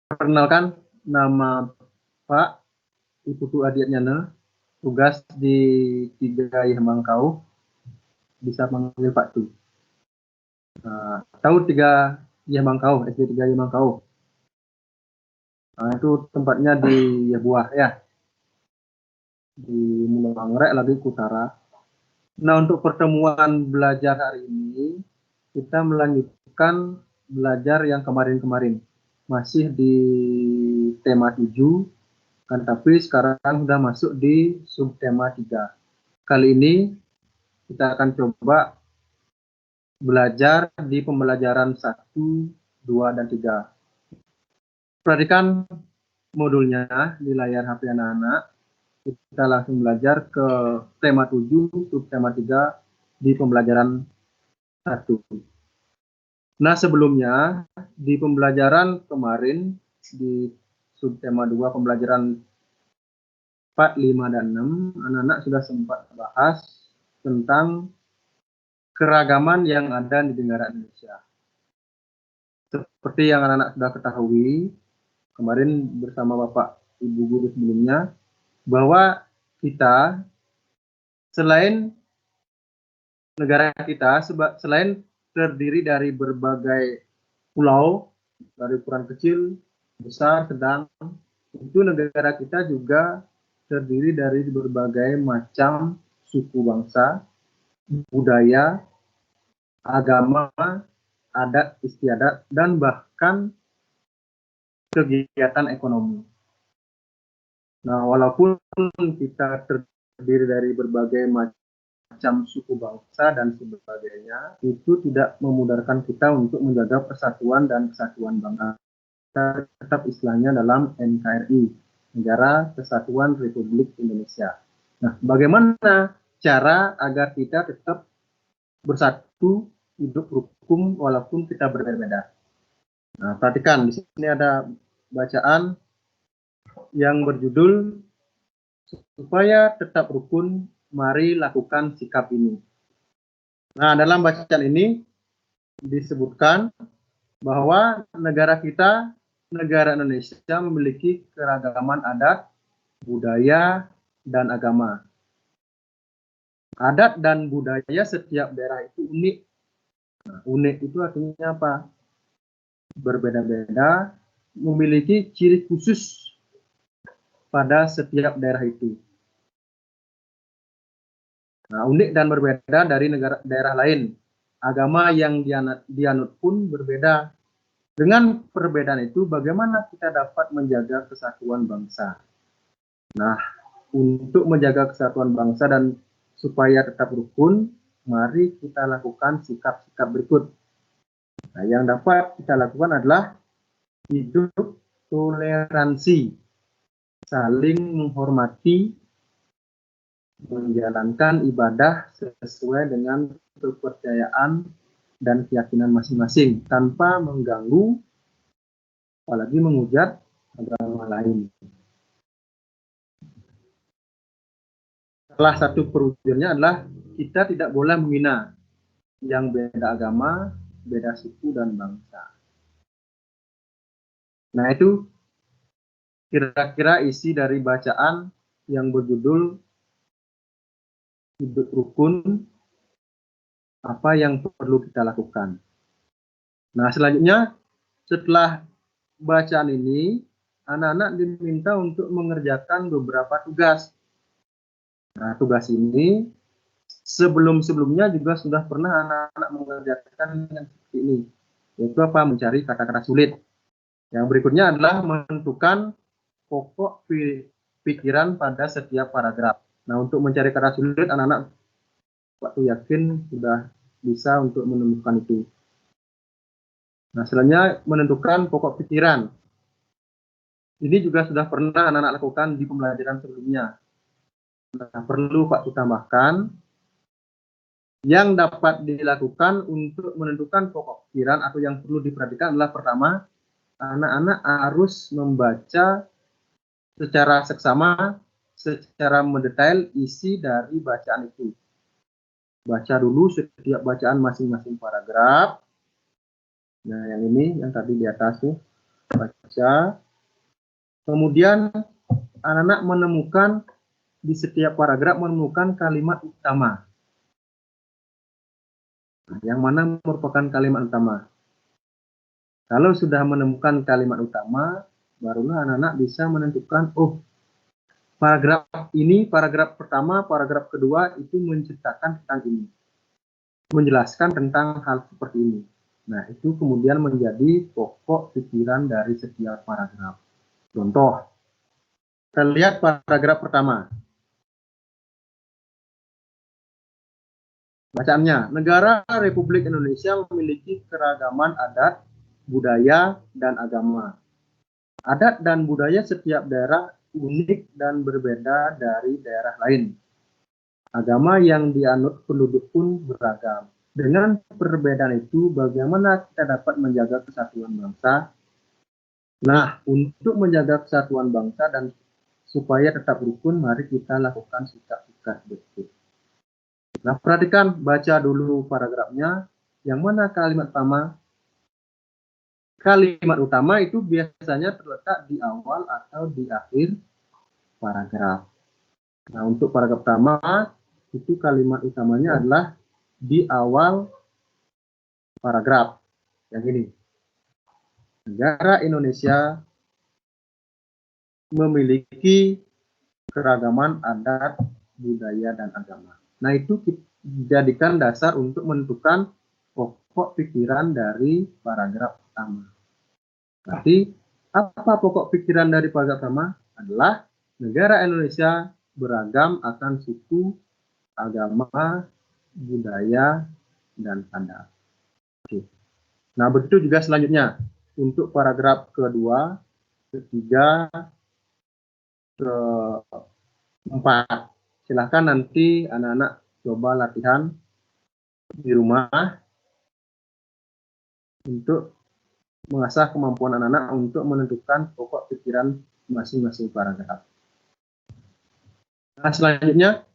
Perkenalkan, nama Pak Iputu Adiatnyana, tugas di 3 Yamangkau, bisa panggil Pak Tu. Tahu 3 Yamangkau, SD 3 Yamangkau. Itu tempatnya di Buah ya, di Mulanggrek lagi ke utara. Nah, untuk pertemuan belajar hari ini, kita melanjutkan belajar yang kemarin-kemarin. Masih di tema 7, kan, tapi sekarang sudah masuk di subtema 3. Kali ini kita akan coba belajar di pembelajaran 1, 2, dan 3. Perhatikan modulnya di layar HP anak-anak. Kita langsung belajar ke tema 7, subtema 3 di pembelajaran 1. Nah, sebelumnya di pembelajaran kemarin di subtema 2 pembelajaran 4, 5, dan 6, anak-anak sudah sempat bahas tentang keragaman yang ada di negara Indonesia. Seperti yang anak-anak sudah ketahui kemarin bersama Bapak Ibu guru sebelumnya, bahwa kita selain negara kita selain terdiri dari berbagai pulau, dari ukuran kecil, besar, sedang, itu negara kita juga terdiri dari berbagai macam suku bangsa, budaya, agama, adat istiadat, dan bahkan kegiatan ekonomi. Nah, walaupun kita terdiri dari berbagai macam suku bangsa dan sebagainya, itu tidak memudahkan kita untuk menjaga persatuan dan kesatuan bangsa. Kita tetap istilahnya dalam NKRI, Negara Kesatuan Republik Indonesia. Nah, bagaimana cara agar kita tetap bersatu, hidup rukun walaupun kita berbeda-beda? Nah, perhatikan, di sini ada bacaan yang berjudul supaya tetap rukun, mari lakukan sikap ini. Nah, dalam bacaan ini disebutkan bahwa negara kita, negara Indonesia, memiliki keragaman adat, budaya, dan agama. Adat dan budaya setiap daerah itu unik. Nah, unik itu artinya apa? Berbeda-beda, memiliki ciri khusus pada setiap daerah itu. Nah, unik dan berbeda dari daerah lain. Agama yang dianut pun berbeda. Dengan perbedaan itu, bagaimana kita dapat menjaga kesatuan bangsa? Nah, untuk menjaga kesatuan bangsa dan supaya tetap rukun, mari kita lakukan sikap-sikap berikut. Nah, yang dapat kita lakukan adalah hidup toleransi, saling menghormati, menjalankan ibadah sesuai dengan kepercayaan dan keyakinan masing-masing tanpa mengganggu apalagi menghujat agama lain. Salah satu perwujudannya adalah kita tidak boleh menghina yang beda agama, beda suku dan bangsa. Nah, itu kira-kira isi dari bacaan yang berjudul hidup rukun, apa yang perlu kita lakukan. Nah, selanjutnya setelah bacaan ini, anak-anak diminta untuk mengerjakan beberapa tugas. Nah, tugas ini sebelum-sebelumnya juga sudah pernah anak-anak mengerjakan yang seperti ini, yaitu apa? Mencari kata-kata sulit. Yang berikutnya adalah menentukan pokok pikiran pada setiap paragraf. Nah, untuk mencari kata sulit, anak-anak waktu yakin sudah bisa untuk menemukan itu. Nah, selanjutnya menentukan pokok pikiran. Ini juga sudah pernah anak-anak lakukan di pembelajaran sebelumnya. Nah, perlu Pak tambahkan, yang dapat dilakukan untuk menentukan pokok pikiran atau yang perlu diperhatikan adalah pertama, anak-anak harus membaca secara seksama, secara mendetail isi dari bacaan itu. Baca dulu setiap bacaan masing-masing paragraf. Nah, yang ini, yang tadi di atas nih. baca. Kemudian anak-anak menemukan di setiap paragraf menemukan kalimat utama. Yang mana merupakan kalimat utama. Kalau sudah menemukan kalimat utama, barulah anak-anak bisa menentukan, oh, paragraf ini, paragraf pertama, paragraf kedua itu menceritakan tentang ini. Menjelaskan tentang hal seperti ini. Nah, itu kemudian menjadi pokok pikiran dari setiap paragraf. Contoh, kita lihat paragraf pertama. Bacaannya, negara Republik Indonesia memiliki keragaman adat, budaya, dan agama. Adat dan budaya setiap daerah unik dan berbeda dari daerah lain. Agama yang dianut penduduk pun beragam. Dengan perbedaan itu, bagaimana kita dapat menjaga kesatuan bangsa? Nah, untuk menjaga kesatuan bangsa dan supaya tetap rukun, mari kita lakukan sikap-sikap berikut. Nah, perhatikan, baca dulu paragrafnya. Yang mana kalimat utama? Kalimat utama itu biasanya terletak di awal atau di akhir paragraf. Nah, untuk paragraf pertama, itu kalimat utamanya adalah di awal paragraf. Yang ini. Negara Indonesia memiliki keragaman adat, budaya, dan agama. Nah, itu dijadikan dasar untuk menentukan pokok pikiran dari paragraf pertama. Berarti, apa pokok pikiran dari paragraf pertama? Adalah negara Indonesia beragam akan suku, agama, budaya, dan adat. Oke. Nah, begitu juga selanjutnya. Untuk paragraf kedua, ketiga, keempat. Silahkan nanti anak-anak coba latihan di rumah untuk mengasah kemampuan anak-anak untuk menentukan pokok pikiran masing-masing paragraf. Nah, selanjutnya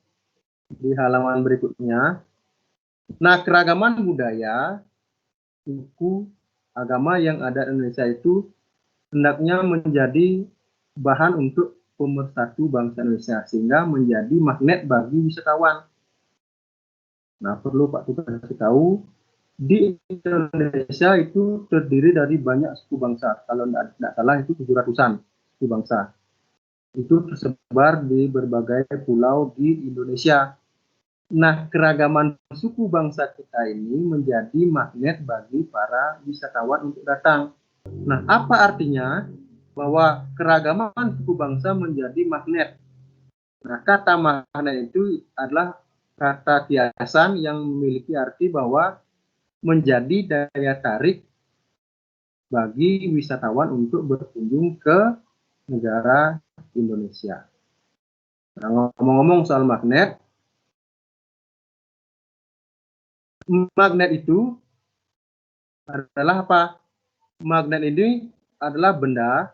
di halaman berikutnya. Nah, keragaman budaya, suku, agama yang ada di Indonesia itu hendaknya menjadi bahan untuk pemersatu bangsa Indonesia sehingga menjadi magnet bagi wisatawan. Nah, perlu Pak Tugas kasih tahu, di Indonesia itu terdiri dari banyak suku bangsa. Kalau tidak salah itu 700-an suku bangsa. Itu tersebar di berbagai pulau di Indonesia. Nah, keragaman suku bangsa kita ini menjadi magnet bagi para wisatawan untuk datang. Nah, apa artinya bahwa keragaman suku bangsa menjadi magnet? Nah, kata magnet itu adalah kata kiasan yang memiliki arti bahwa menjadi daya tarik bagi wisatawan untuk berkunjung ke negara Indonesia. Nah, ngomong-ngomong soal magnet, magnet itu adalah apa? Magnet ini adalah benda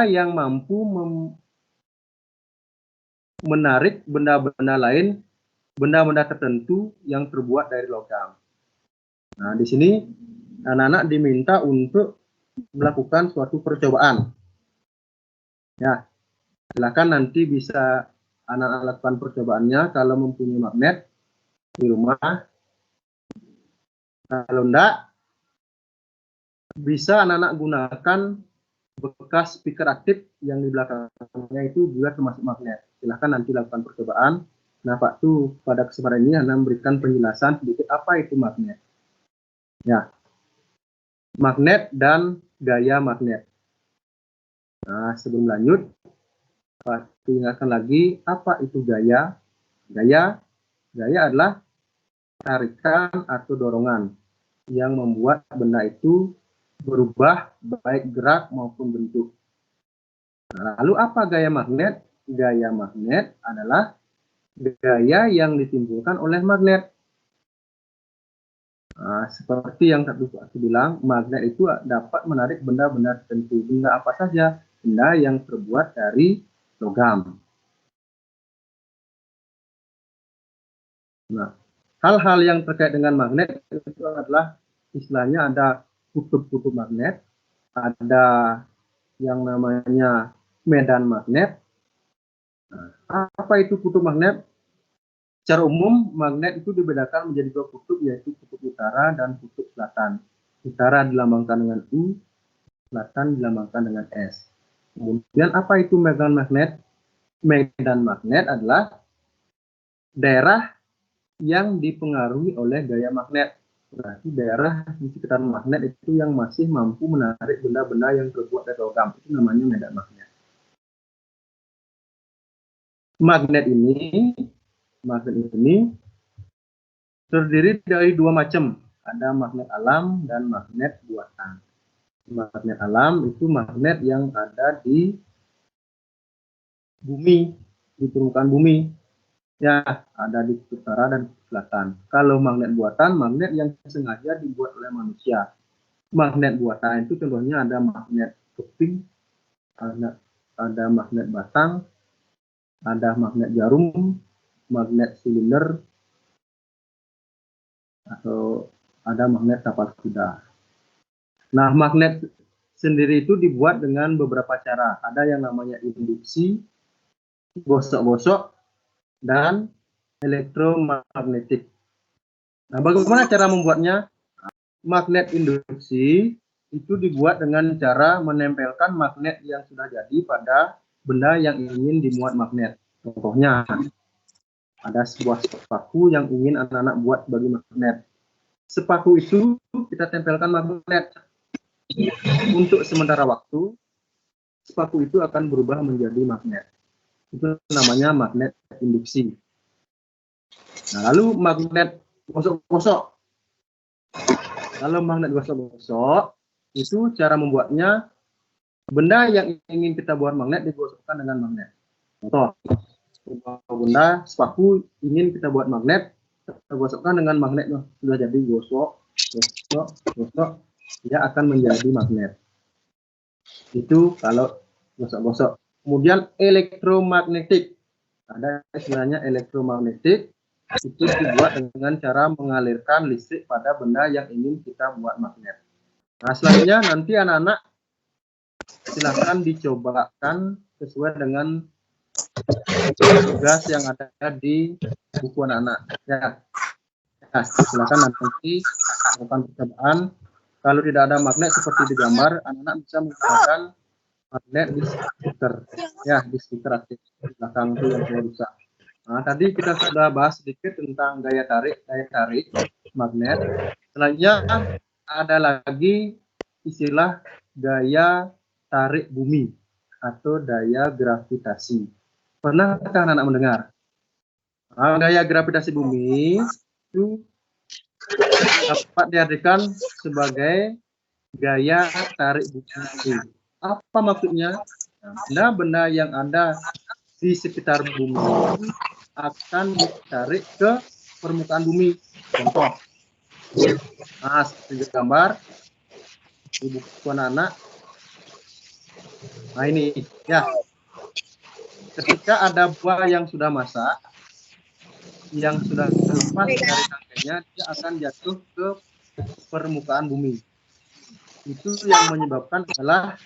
yang mampu menarik benda-benda lain, benda-benda tertentu yang terbuat dari logam. Nah, di sini anak-anak diminta untuk melakukan suatu percobaan. Ya, silakan nanti bisa anak-anak lakukan percobaannya kalau mempunyai magnet di rumah. Kalau enggak, bisa anak-anak gunakan bekas speaker aktif yang di belakangnya itu juga termasuk magnet. Silahkan nanti lakukan percobaan. Nah, Pak tuh pada kesempatan ini Anda memberikan penjelasan sedikit apa itu magnet. Ya, magnet dan gaya magnet. Nah, sebelum lanjut, Pak ingatkan lagi apa itu gaya. Gaya adalah tarikan atau dorongan yang membuat benda itu berubah baik gerak maupun bentuk. Nah, lalu apa gaya magnet? Gaya magnet adalah gaya yang ditimbulkan oleh magnet. Nah, seperti yang tadi aku bilang, magnet itu dapat menarik benda-benda tertentu. Benda apa saja? Benda yang terbuat dari logam. Nah, hal-hal yang terkait dengan magnet itu adalah istilahnya ada kutub-kutub magnet, ada yang namanya medan magnet. Nah, apa itu kutub magnet? Secara umum, magnet itu dibedakan menjadi dua kutub, yaitu kutub utara dan kutub selatan. Utara dilambangkan dengan U, selatan dilambangkan dengan S. Kemudian apa itu medan magnet? Medan magnet adalah daerah yang dipengaruhi oleh gaya magnet. Berarti daerah di sekitar magnet itu yang masih mampu menarik benda-benda yang terbuat dari logam. Itu namanya medan magnet. Magnet ini terdiri dari dua macam. Ada magnet alam dan magnet buatan. Magnet alam itu magnet yang ada di bumi, di permukaan bumi. Ya, ada di utara dan selatan. Kalau magnet buatan, magnet yang sengaja dibuat oleh manusia. Magnet buatan itu contohnya ada magnet keping, ada magnet batang, ada magnet jarum, magnet silinder, atau ada magnet tapal kuda. Nah, magnet sendiri itu dibuat dengan beberapa cara. Ada yang namanya induksi, gosok-gosok, dan elektromagnetik. Nah, bagaimana cara membuatnya? Magnet induksi itu dibuat dengan cara menempelkan magnet yang sudah jadi pada benda yang ingin dimuat magnet. Contohnya, ada sebuah sepaku yang ingin anak-anak buat sebagai magnet. Sepaku itu kita tempelkan magnet. Untuk sementara waktu, sepaku itu akan berubah menjadi magnet. Itu namanya magnet induksi. Nah, lalu magnet gosok-gosok. Kalau magnet gosok-gosok, itu cara membuatnya, benda yang ingin kita buat magnet digosokkan dengan magnet. Contoh, benda sepaku ingin kita buat magnet, kita gosokkan dengan magnet. Sudah jadi gosok, dia akan menjadi magnet. Itu kalau gosok-gosok. Kemudian elektromagnetik. Ada istilahnya elektromagnetik, itu dibuat dengan cara mengalirkan listrik pada benda yang ingin kita buat magnet. Nah, selanjutnya nanti anak-anak silahkan dicobakan sesuai dengan tugas yang ada di buku anak-anak. Ya, silakan nanti melakukan percobaan. Kalau tidak ada magnet seperti di gambar, anak-anak bisa menggunakan magnet di stiker. Ya, di stiker aktif di belakang itu yang saya bisa. Nah, tadi kita sudah bahas sedikit tentang daya tarik magnet. Selanjutnya ada lagi istilah daya tarik bumi atau daya gravitasi. Pernahkah anak-anak mendengar? Nah, daya gravitasi bumi itu dapat diartikan sebagai gaya tarik bumi. Apa maksudnya? Benda-benda yang ada di sekitar bumi akan ditarik ke permukaan bumi. Contoh, nah, seperti gambar di buku anak-anak. Nah, ini ya, ketika ada buah yang sudah masak, yang sudah lepas dari tangkainya, dia akan jatuh ke permukaan bumi. Itu yang menyebabkan adalah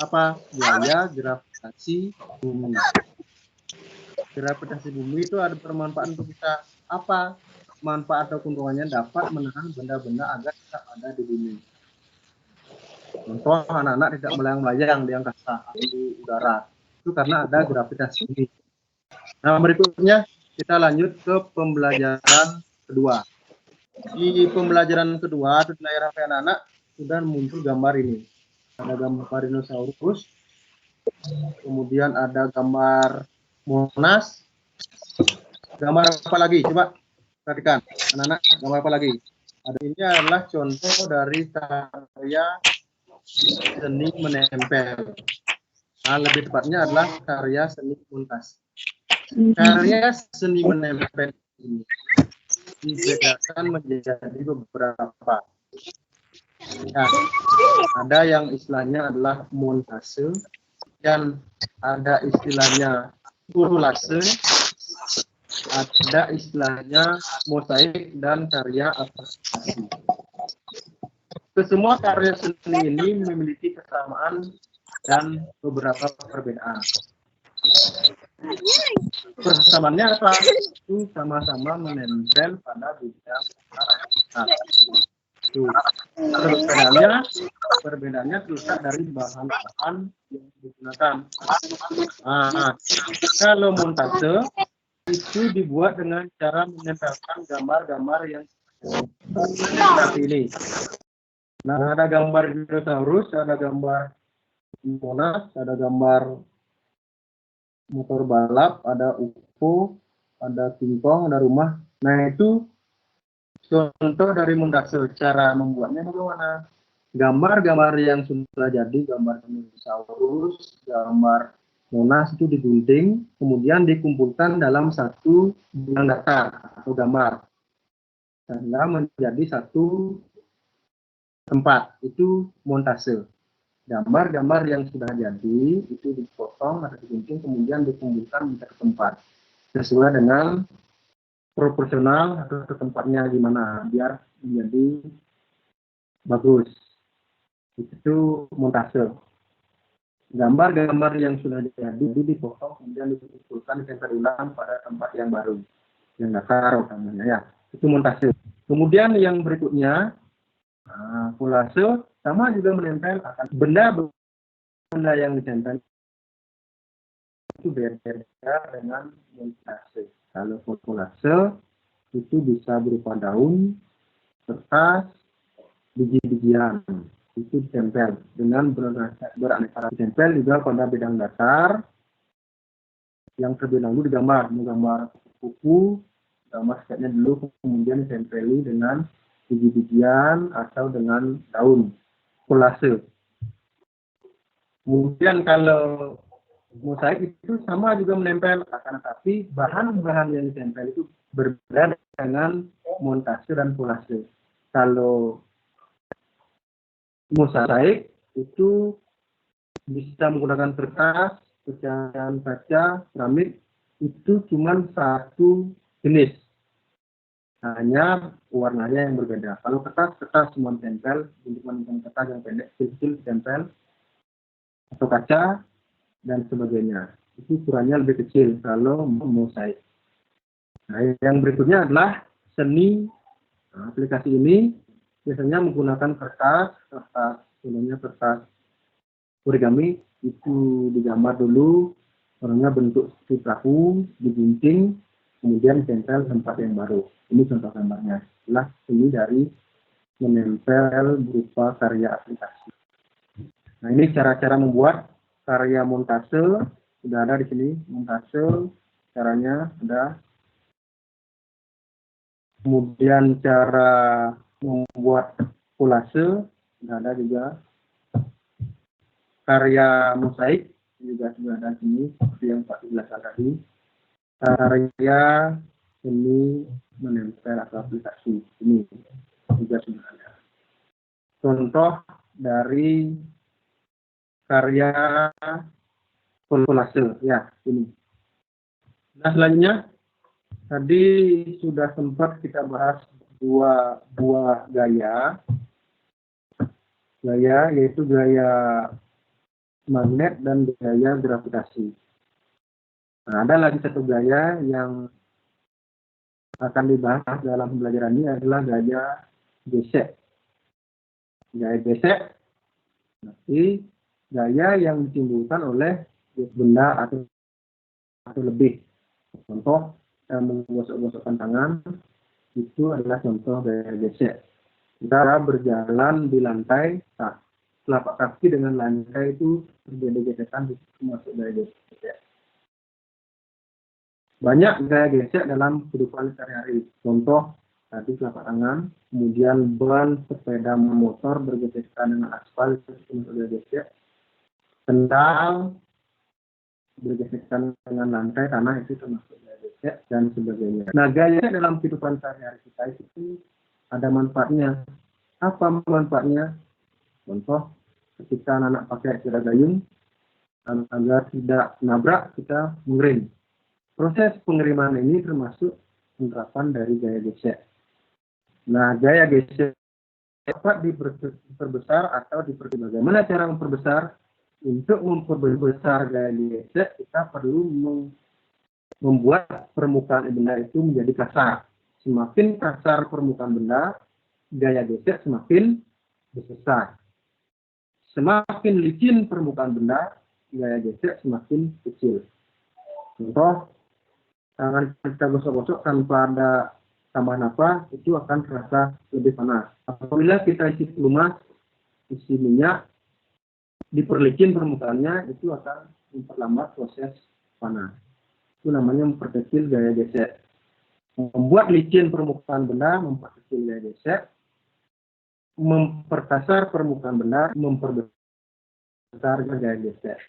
apa? Gaya gravitasi bumi. Gravitasi bumi itu ada bermanfaat untuk kita. Apa manfaat atau keuntungannya? Dapat menahan benda-benda agar tetap ada di bumi. Contoh, anak-anak tidak melayang-layang di angkasa atau di udara. Itu karena ada gravitasi bumi. Nah, berikutnya kita lanjut ke pembelajaran kedua. Di pembelajaran kedua, di layar HP anak-anak sudah muncul gambar ini. Ada gambar dinosaurus, kemudian ada gambar Monas. Gambar apa lagi? Coba perhatikan, anak-anak, gambar apa lagi? Ada, ini adalah contoh dari karya seni menempel. Nah, lebih tepatnya adalah karya seni muntas. Karya seni menempel ini dibedakan menjadi beberapa. Ya, ada yang istilahnya adalah montase, dan ada istilahnya kurulase, ada istilahnya mosaik, dan karya abstraksi. Semua karya seni ini memiliki kesamaan dan beberapa perbedaan. Persamaannya apa? Itu sama-sama menempel pada bidang perbedaannya terletak dari bahan-bahan yang digunakan. Kalau montase itu dibuat dengan cara menempelkan gambar-gambar yang seperti ini. Nah, ada gambar dinosaurus, ada gambar Monas, ada gambar motor balap, ada UFO, ada singkong, ada rumah. Nah, itu contoh dari montase. Cara membuatnya bagaimana? Gambar-gambar yang sudah jadi, gambar dinosaurus, gambar Monas itu digunting, kemudian dikumpulkan dalam satu benang datar atau gambar, sehingga menjadi satu tempat. Itu montase. Gambar-gambar yang sudah jadi itu dipotong atau digunting, kemudian dikumpulkan di satu tempat sesuai dengan proporsional atau tempatnya gimana biar menjadi bagus. Itu montase. Gambar-gambar yang sudah jadi dipotong kemudian dikumpulkan ditempel ulang pada tempat yang baru, yang datar utamanya ya. Itu montase. Kemudian yang berikutnya kolase, sama juga menempel akan benda yang ditempel itu beda dengan montase. Kalau kolase itu bisa berupa daun, kertas, biji-bijian. Itu ditempel dengan beraneka ragam. Ditempel juga pada bidang datar yang terlebih dahulu digambar, menggambar kuku, gambar sketnya dulu, kemudian ditempeli dengan biji-bijian atau dengan daun, kolase. Kemudian kalau mosaik itu sama juga menempel, akan tetapi bahan-bahan yang ditempel itu berbeda dengan montase dan kolase. Kalau mosaik itu bisa menggunakan kertas, pecahan kaca, keramik, itu cuma satu jenis, hanya warnanya yang berbeda. Kalau kertas semua tempel, bentuk kertas yang pendek, kecil tempel, atau kaca dan sebagainya. Itu ukurannya lebih kecil kalau mosaik. Nah, yang berikutnya adalah seni. Nah, aplikasi ini biasanya menggunakan kertas origami. Itu digambar dulu, warnanya bentuk seperti perahu, digunting, kemudian ditempel tempat yang baru. Ini contoh gambarnya. Itulah seni dari menempel berupa karya aplikasi. Nah, ini cara-cara membuat karya montase. Sudah ada di sini montase, caranya ada. Kemudian cara membuat kolase sudah ada juga. Karya mosaik juga sudah ada di sini seperti yang Pak jelaskan tadi. Karya seni menempel atau aplikasi ini juga sudah ada. Contoh dari karya kolase ya ini. Nah, selanjutnya tadi sudah sempat kita bahas dua buah gaya yaitu gaya magnet dan gaya gravitasi. Nah, ada lagi satu gaya yang akan dibahas dalam pembelajaran ini adalah gaya gesek. Gaya gesek berarti gaya yang ditimbulkan oleh benda atau lebih. Contoh menggosok-gosokkan tangan itu adalah contoh gaya gesek. Kita berjalan di lantai, telapak kaki dengan lantai itu terjadi gesekan, itu masuk gaya gesek. Banyak gaya gesek dalam kehidupan sehari-hari. Contoh tadi telapak tangan, kemudian ban sepeda motor bergesekan dengan aspal, itu masuk gaya gesek. Sendal bergesekan dengan lantai tanah, itu termasuk gaya gesek dan sebagainya. Nah, gaya dalam kehidupan sehari-hari kita itu ada manfaatnya. Apa manfaatnya? Contoh, ketika anak pakai sepeda gayung, agar tidak nabrak, kita mengerem. Proses pengeriman ini termasuk penerapan dari gaya gesek. Nah, gaya gesek dapat diperbesar atau diperkecil. Bagaimana cara memperbesar? Untuk memperbesar gaya gesek, kita perlu membuat permukaan benda itu menjadi kasar. Semakin kasar permukaan benda, gaya gesek semakin besar. Semakin licin permukaan benda, gaya gesek semakin kecil. Contoh, tangan kita gosok-gosok tanpa ada tambahan apa, itu akan terasa lebih panas. Apabila kita isi pelumas, isi minyak, diperlicin permukaannya, itu akan memperlambat proses panas. Itu namanya memperkecil gaya gesek. Membuat licin permukaan benda, memperkecil gaya gesek. Memperkasar permukaan benda, memperbesar gaya gesek.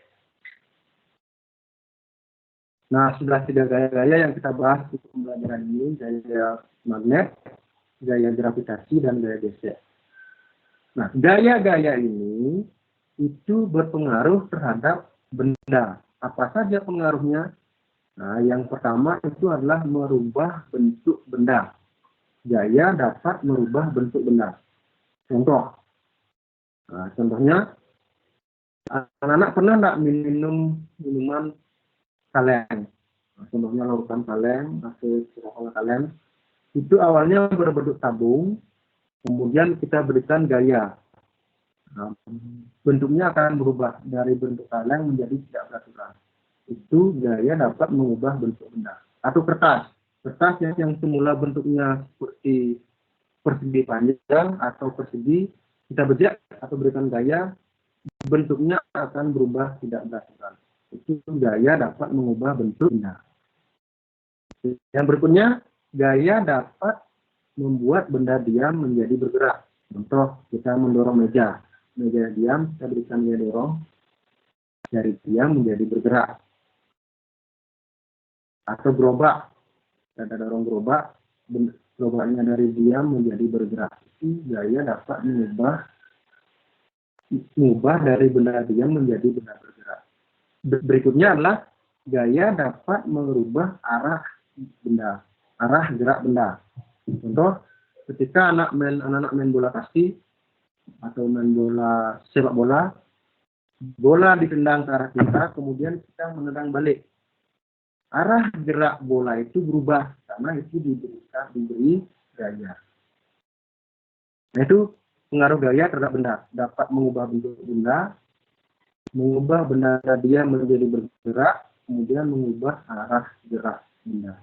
Nah, sudah 3 gaya-gaya yang kita bahas di pembelajaran ini, gaya magnet, gaya gravitasi, dan gaya gesek. Nah, gaya-gaya ini itu berpengaruh terhadap benda. Apa saja pengaruhnya? Nah, yang pertama itu adalah merubah bentuk benda. Gaya dapat merubah bentuk benda. Contoh, nah, contohnya, anak-anak pernah nggak minum minuman kaleng? Nah, contohnya larutan kaleng atau Coca-Cola kaleng. Itu awalnya berbentuk tabung, kemudian kita berikan gaya. Nah, bentuknya akan berubah dari bentuk kaleng menjadi tidak beraturan. Itu gaya dapat mengubah bentuk benda. Atau kertas. Kertas yang semula bentuknya seperti persegi panjang atau persegi, kita bejek atau berikan gaya, bentuknya akan berubah tidak beraturan. Itu gaya dapat mengubah bentuk benda. Yang berikutnya, gaya dapat membuat benda diam menjadi bergerak. Contoh, kita mendorong meja. Meja diam, kita berikan gaya dorong, dari diam menjadi bergerak. Atau gerobak, kita dorong gerobak, gerobaknya dari diam menjadi bergerak. Itu gaya dapat mengubah dari benda diam menjadi benda bergerak. Berikutnya adalah gaya dapat merubah arah benda, arah gerak benda. Contoh, ketika anak-anak main bola kaki atau main bola sepak bola, bola ditendang ke arah kita, kemudian kita menendang balik. Arah gerak bola itu berubah karena itu diberi gaya. Nah, itu pengaruh gaya terhadap benda, dapat mengubah bentuk benda, mengubah benda dia menjadi bergerak, kemudian mengubah arah gerak benda.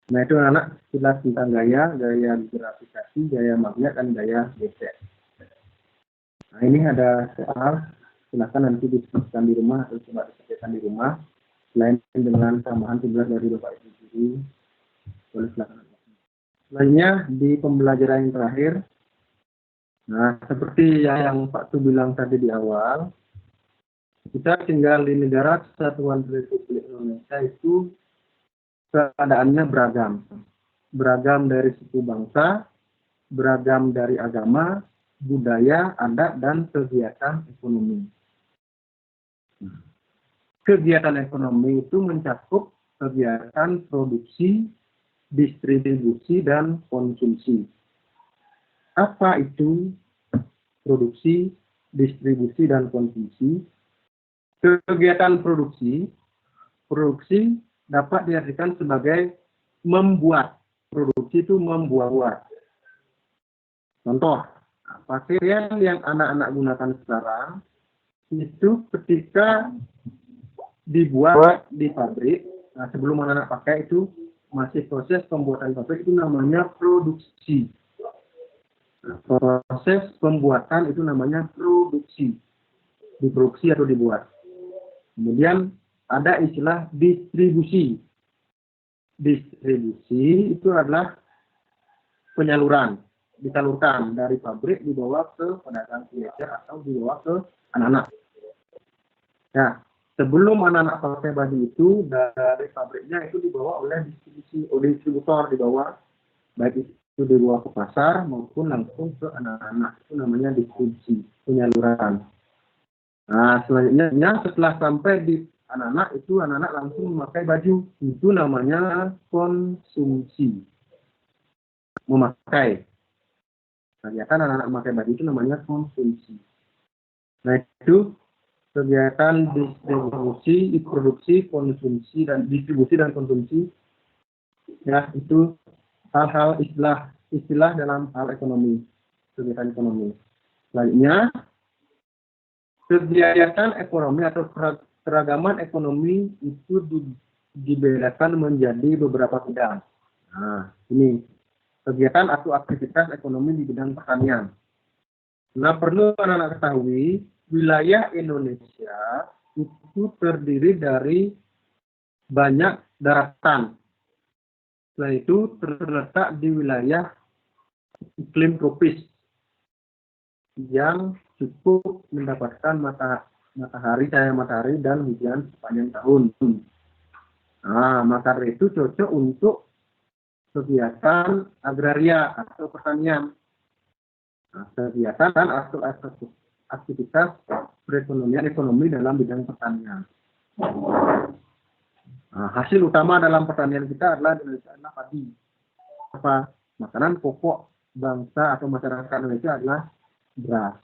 Nah, itu anak jelas tentang gaya gravitasi, gaya magnet, dan gaya gesek. Nah, ini ada soal, silakan nanti diskusikan di rumah atau coba dikerjakan di rumah. Selain dengan tambahan tugas dari Bapak Ibu guru, boleh silakan. Selanjutnya di pembelajaran yang terakhir, nah seperti yang Pak Tu bilang tadi di awal, kita tinggal di negara Kesatuan Republik Indonesia itu keadaannya beragam. Beragam dari suku bangsa, beragam dari agama, budaya, adat, dan kegiatan ekonomi. Kegiatan ekonomi itu mencakup kegiatan produksi, distribusi, dan konsumsi. Apa itu produksi, distribusi, dan konsumsi? Kegiatan produksi dapat diartikan sebagai membuat. Produksi itu membuat. Contoh, pakaian yang anak-anak gunakan sekarang itu ketika dibuat di pabrik, nah sebelum anak-anak pakai itu masih proses pembuatan pabrik, itu namanya produksi. Nah, proses pembuatan itu namanya produksi. Diproduksi atau dibuat. Kemudian ada istilah distribusi. Distribusi itu adalah penyaluran, disalurkan dari pabrik dibawa ke pedagang pengecer atau dibawa ke anak-anak. Nah, sebelum anak-anak pakai baju itu dari pabriknya itu dibawa oleh distributor dibawa, baik itu dibawa ke pasar maupun langsung ke anak-anak, itu namanya distribusi, penyaluran. Nah, selanjutnya setelah sampai di anak-anak itu anak-anak langsung memakai baju, itu namanya konsumsi, memakai. Kegiatan anak-anak memakai baju itu namanya konsumsi. Nah, itu kegiatan distribusi, produksi, konsumsi, dan distribusi dan konsumsi. Ya, itu hal-hal istilah dalam hal ekonomi, kegiatan ekonomi. Selanjutnya, kegiatan ekonomi atau keragaman ekonomi itu dibedakan menjadi beberapa bidang. Nah, ini kegiatan atau aktivitas ekonomi di bidang pertanian. Nah, perlu anak-anak ketahui, wilayah Indonesia itu terdiri dari banyak daratan. Setelah itu terletak di wilayah iklim tropis yang cukup mendapatkan cahaya matahari dan hujan sepanjang tahun. Nah, maka itu cocok untuk kegiatan agraria atau pertanian. Nah, kegiatan atau aktivitas perekonomian ekonomi dalam bidang pertanian. Nah, hasil utama dalam pertanian kita adalah padi. Apa? Makanan pokok bangsa atau masyarakat Indonesia adalah beras.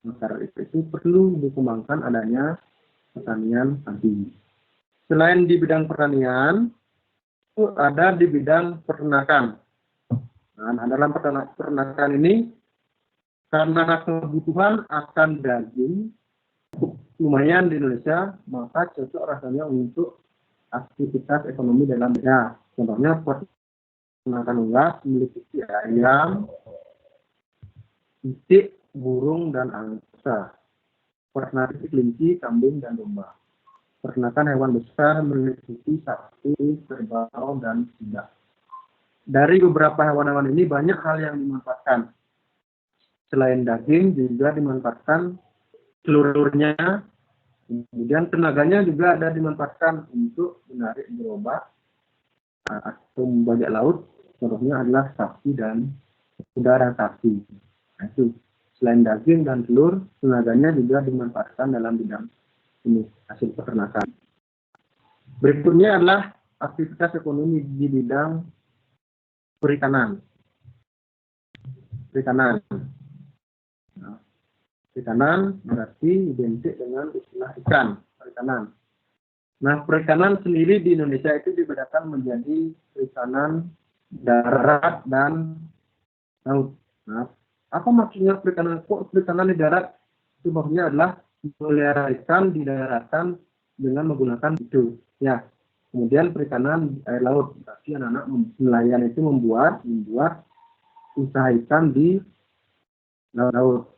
Maka itu perlu dikembangkan adanya pertanian padi. Selain di bidang pertanian, itu ada di bidang peternakan. Nah, dalam peternakan ini, karena kebutuhan akan daging lumayan di Indonesia, maka cocok rasanya untuk aktivitas ekonomi dalam ya. Contohnya peternakan unggas meliputi ayam, itik, burung, dan angsa. Peternakan kelinci, kambing, dan domba. Peternakan hewan besar meliputi sapi, kerbau, dan kuda. Dari beberapa hewan-hewan ini banyak hal yang dimanfaatkan. Selain daging juga dimanfaatkan telur-telurnya, kemudian tenaganya juga ada dimanfaatkan untuk menarik gerobak atau bajak laut. Contohnya adalah sapi dan kuda dan sapi. Nah, itu selain daging dan telur, tenaganya juga dimanfaatkan dalam bidang ini hasil peternakan. Berikutnya adalah aktivitas ekonomi di bidang perikanan. Perikanan berarti identik dengan istilah ikan, perikanan. Nah, perikanan sendiri di Indonesia itu dibedakan menjadi perikanan darat dan laut. Nah, apa maksudnya perikanan? Kok perikanan di darat? Itu maksudnya adalah melihara ikan di daratan dengan menggunakan itu. Ya. Kemudian perikanan di air laut. Berarti anak-anak nelayan itu membuat usaha ikan di laut.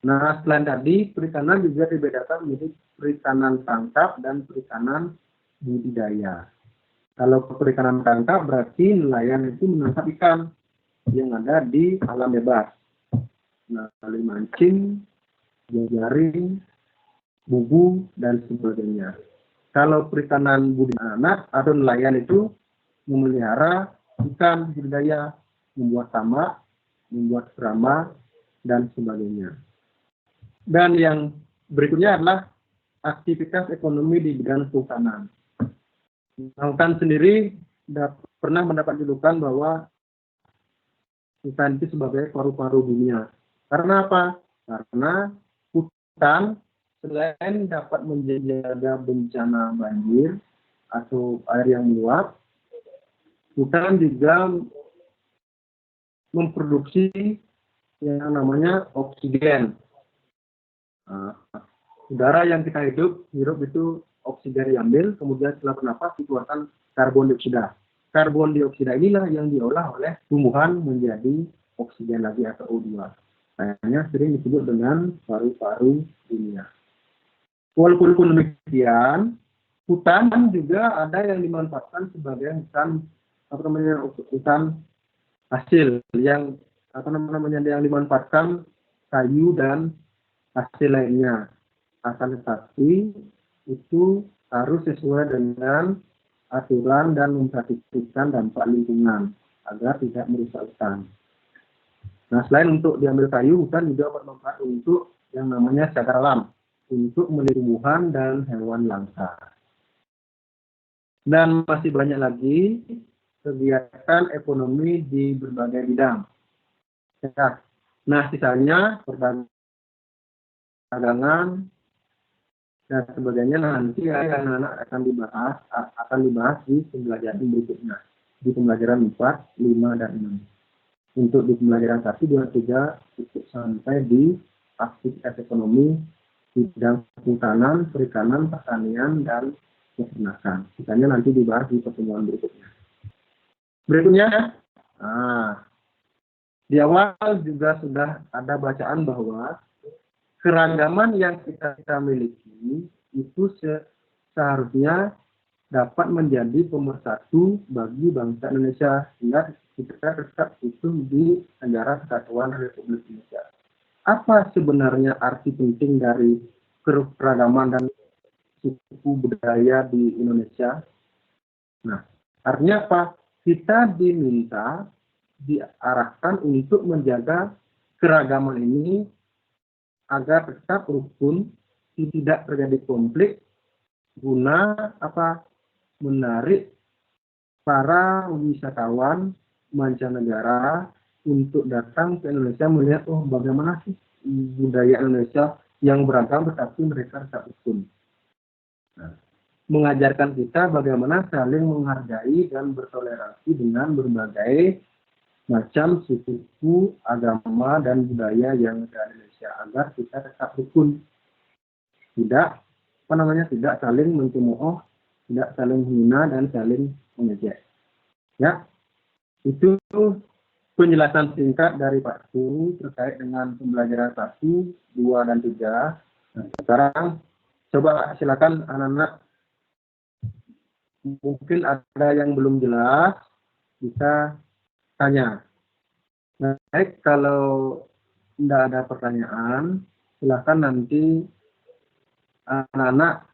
Nah, selain tadi, perikanan juga dibedakan menjadi perikanan tangkap dan perikanan budidaya. Kalau perikanan tangkap berarti nelayan itu menangkap ikan yang ada di alam bebas. Nah, kali mancing, jaring, bubu, dan sebagainya. Kalau perikanan budidaya anak atau nelayan itu memelihara ikan budidaya, membuat tamak, membuat serama, dan sebagainya. Dan yang berikutnya adalah aktivitas ekonomi di bidang kehutanan. Hutan sendiri pernah mendapat julukan bahwa hutan itu sebagai paru-paru dunia. Karena apa? Karena hutan selain dapat menjaga bencana banjir atau air yang meluap, hutan juga memproduksi yang namanya oksigen. Nah, udara yang kita hirup itu oksigen diambil, kemudian setelah bernapas dikeluarkan karbon dioksida. Karbon dioksida inilah yang diolah oleh tumbuhan menjadi oksigen lagi atau O2. Makanya sering disebut dengan paru-paru dunia. Walaupun demikian, hutan juga ada yang dimanfaatkan sebagai hutan hasil yang yang dimanfaatkan kayu dan hasil lainnya. Akan tetapi itu harus sesuai dengan aturan dan memperhatikan dampak lingkungan agar tidak merusak hutan. Nah, selain untuk diambil kayu, hutan juga bermanfaat untuk yang namanya cagar alam, untuk melindungi tumbuhan dan hewan langka. Dan masih banyak lagi kegiatan ekonomi di berbagai bidang. Ya. Nah, sisanya perdagangan dan sebagainya nanti anak-anak akan dibahas di pembelajaran berikutnya, di pembelajaran 4, 5, dan 6. Untuk di pembelajaran 1, 2, 3 cukup sampai di aktivitas ekonomi bidang kehutanan, perikanan, pertanian, dan peternakan. Sisanya nanti dibahas di pertemuan berikutnya. Berikutnya, di awal juga sudah ada bacaan bahwa keragaman yang kita miliki itu seharusnya dapat menjadi pemersatu bagi bangsa Indonesia, sehingga kita tetap utuh di negara kesatuan Republik Indonesia. Apa sebenarnya arti penting dari keragaman dan suku budaya di Indonesia? Nah, artinya apa? Kita diarahkan untuk menjaga keragaman ini agar tetap rukun, tidak terjadi konflik, guna menarik para wisatawan mancanegara untuk datang ke Indonesia melihat bagaimana sih budaya Indonesia yang beragam tetapi mereka tetap rukun. Nah, mengajarkan kita bagaimana saling menghargai dan bertoleransi dengan berbagai macam suku, agama, dan budaya yang ada di Indonesia agar kita tetap rukun, tidak saling mencemooh, tidak saling menghina dan saling mengejek. Ya, itu penjelasan singkat dari Pak Guru terkait dengan pembelajaran 1, 2, dan 3. Nah, sekarang coba silakan anak-anak, mungkin ada yang belum jelas bisa tanya. Baik, kalau tidak ada pertanyaan, silakan nanti anak-anak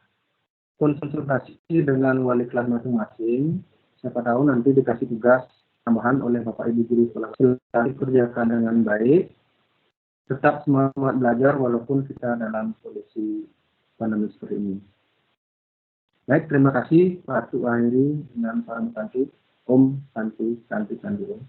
konsultasi dengan wali kelas masing-masing. Siapa tahu nanti dikasih tugas tambahan oleh Bapak Ibu guru sekolah. Silakan dikerjakan dengan baik. Tetap semangat belajar walaupun kita dalam kondisi pandemi seperti ini. Baik, terima kasih Pak Tuairi dengan salam santi. Om Santi Santi Santi Om.